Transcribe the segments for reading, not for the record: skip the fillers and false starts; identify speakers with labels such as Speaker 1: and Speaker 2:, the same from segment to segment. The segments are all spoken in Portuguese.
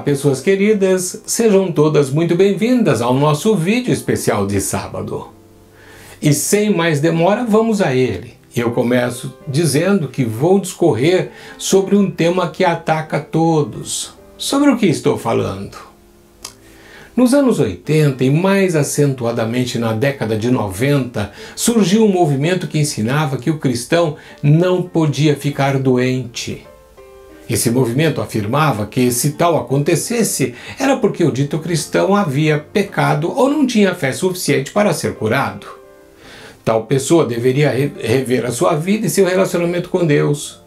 Speaker 1: pessoas queridas, sejam todas muito bem-vindas ao nosso vídeo especial de sábado. E sem mais demora, vamos a ele. Eu começo dizendo que vou discorrer sobre um tema que ataca todos. Sobre o que estou falando? Nos anos 80 e mais acentuadamente na década de 90, surgiu um movimento que ensinava que o cristão não podia ficar doente. Esse movimento afirmava que, se tal acontecesse, era porque o dito cristão havia pecado ou não tinha fé suficiente para ser curado. Tal pessoa deveria rever a sua vida e seu relacionamento com Deus.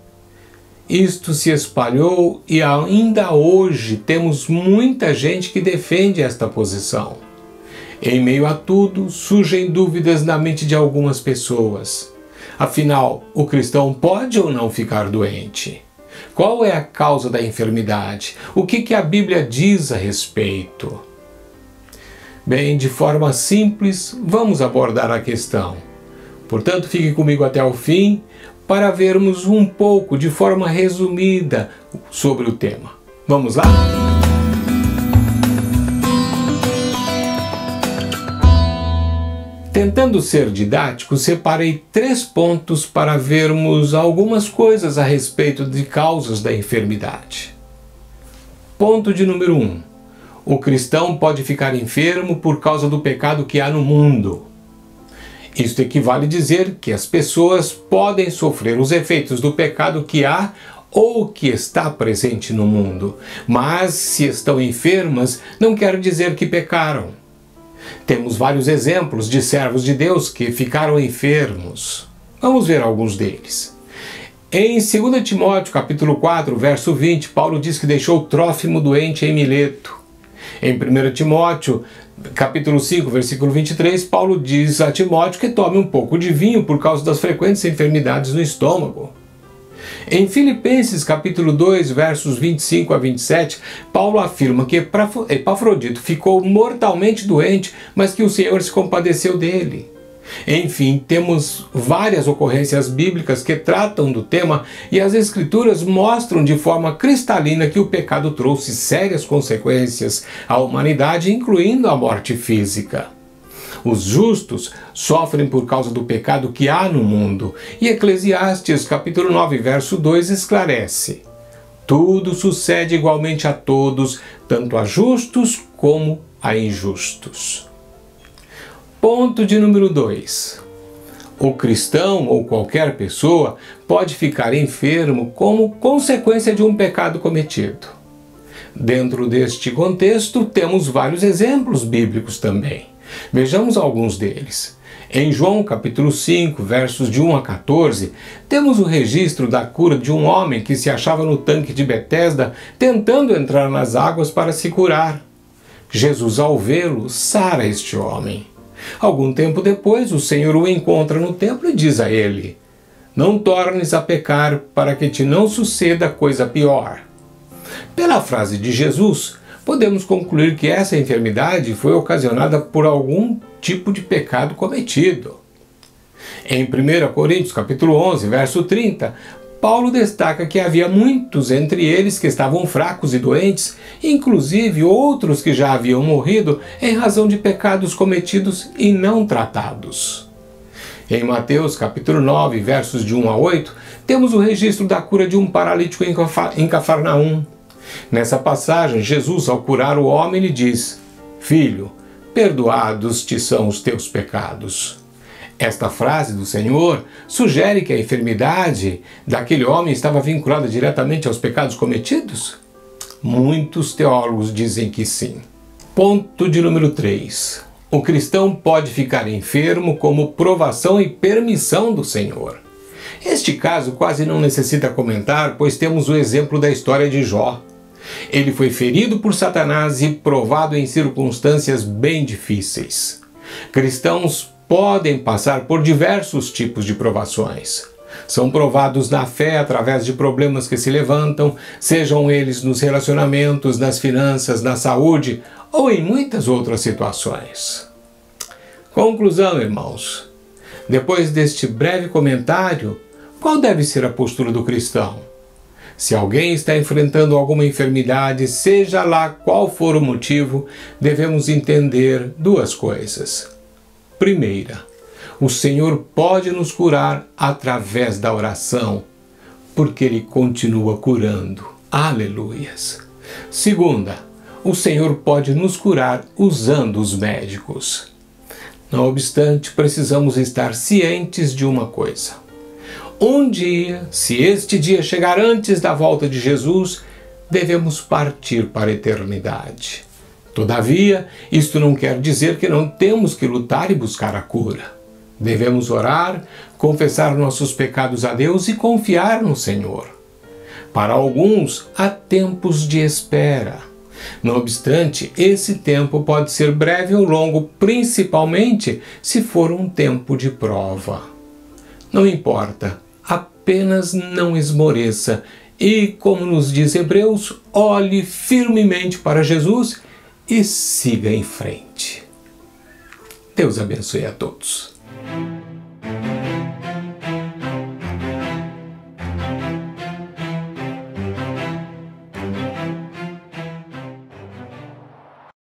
Speaker 1: Isto se espalhou e ainda hoje temos muita gente que defende esta posição. Em meio a tudo, surgem dúvidas na mente de algumas pessoas. Afinal, o cristão pode ou não ficar doente? Qual é a causa da enfermidade? O que a Bíblia diz a respeito? Bem, de forma simples, vamos abordar a questão. Portanto, fique comigo até o fim para vermos um pouco, de forma resumida, sobre o tema. Vamos lá? Tentando ser didático, separei 3 pontos para vermos algumas coisas a respeito de causas da enfermidade. Ponto de número 1. O cristão pode ficar enfermo por causa do pecado que há no mundo. Isto equivale a dizer que as pessoas podem sofrer os efeitos do pecado que há ou que está presente no mundo, mas se estão enfermas, não quer dizer que pecaram. Temos vários exemplos de servos de Deus que ficaram enfermos. Vamos ver alguns deles. Em 2 Timóteo, capítulo 4, verso 20, Paulo diz que deixou Trófimo doente em Mileto. Em 1 Timóteo, capítulo 5, versículo 23, Paulo diz a Timóteo que tome um pouco de vinho por causa das frequentes enfermidades no estômago. Em Filipenses, capítulo 2, versos 25 a 27, Paulo afirma que Epafrodito ficou mortalmente doente, mas que o Senhor se compadeceu dele. Enfim, temos várias ocorrências bíblicas que tratam do tema e as Escrituras mostram de forma cristalina que o pecado trouxe sérias consequências à humanidade, incluindo a morte física. Os justos sofrem por causa do pecado que há no mundo, e Eclesiastes, capítulo 9, verso 2, esclarece: tudo sucede igualmente a todos, tanto a justos como a injustos. Ponto de número 2. O cristão ou qualquer pessoa pode ficar enfermo como consequência de um pecado cometido. Dentro deste contexto, temos vários exemplos bíblicos também. Vejamos alguns deles. Em João capítulo 5, versos de 1 a 14, temos o registro da cura de um homem que se achava no tanque de Betesda tentando entrar nas águas para se curar. Jesus, ao vê-lo, sara este homem. Algum tempo depois, o Senhor o encontra no templo e diz a ele: não tornes a pecar para que te não suceda coisa pior. Pela frase de Jesus, podemos concluir que essa enfermidade foi ocasionada por algum tipo de pecado cometido. Em 1 Coríntios, capítulo 11, verso 30, Paulo destaca que havia muitos entre eles que estavam fracos e doentes, inclusive outros que já haviam morrido em razão de pecados cometidos e não tratados. Em Mateus, capítulo 9, versos de 1 a 8, temos o registro da cura de um paralítico em Cafarnaum. Nessa passagem, Jesus, ao curar o homem, lhe diz: filho, perdoados te são os teus pecados. Esta frase do Senhor sugere que a enfermidade daquele homem estava vinculada diretamente aos pecados cometidos? Muitos teólogos dizem que sim. Ponto de número 3. O cristão pode ficar enfermo como provação e permissão do Senhor. Este caso quase não necessita comentar, pois temos o exemplo da história de Jó. Ele foi ferido por Satanás e provado em circunstâncias bem difíceis. Cristãos podem passar por diversos tipos de provações. São provados na fé através de problemas que se levantam, sejam eles nos relacionamentos, nas finanças, na saúde ou em muitas outras situações. Conclusão, irmãos. Depois deste breve comentário, qual deve ser a postura do cristão? Se alguém está enfrentando alguma enfermidade, seja lá qual for o motivo, devemos entender duas coisas. Primeira, o Senhor pode nos curar através da oração, porque Ele continua curando. Aleluias! Segunda, o Senhor pode nos curar usando os médicos. Não obstante, precisamos estar cientes de uma coisa. Um dia, se este dia chegar antes da volta de Jesus, devemos partir para a eternidade. Todavia, isto não quer dizer que não temos que lutar e buscar a cura. Devemos orar, confessar nossos pecados a Deus e confiar no Senhor. Para alguns, há tempos de espera. Não obstante, esse tempo pode ser breve ou longo, principalmente se for um tempo de prova. Não importa, apenas não esmoreça e, como nos diz Hebreus, olhe firmemente para Jesus e siga em frente. Deus abençoe a todos.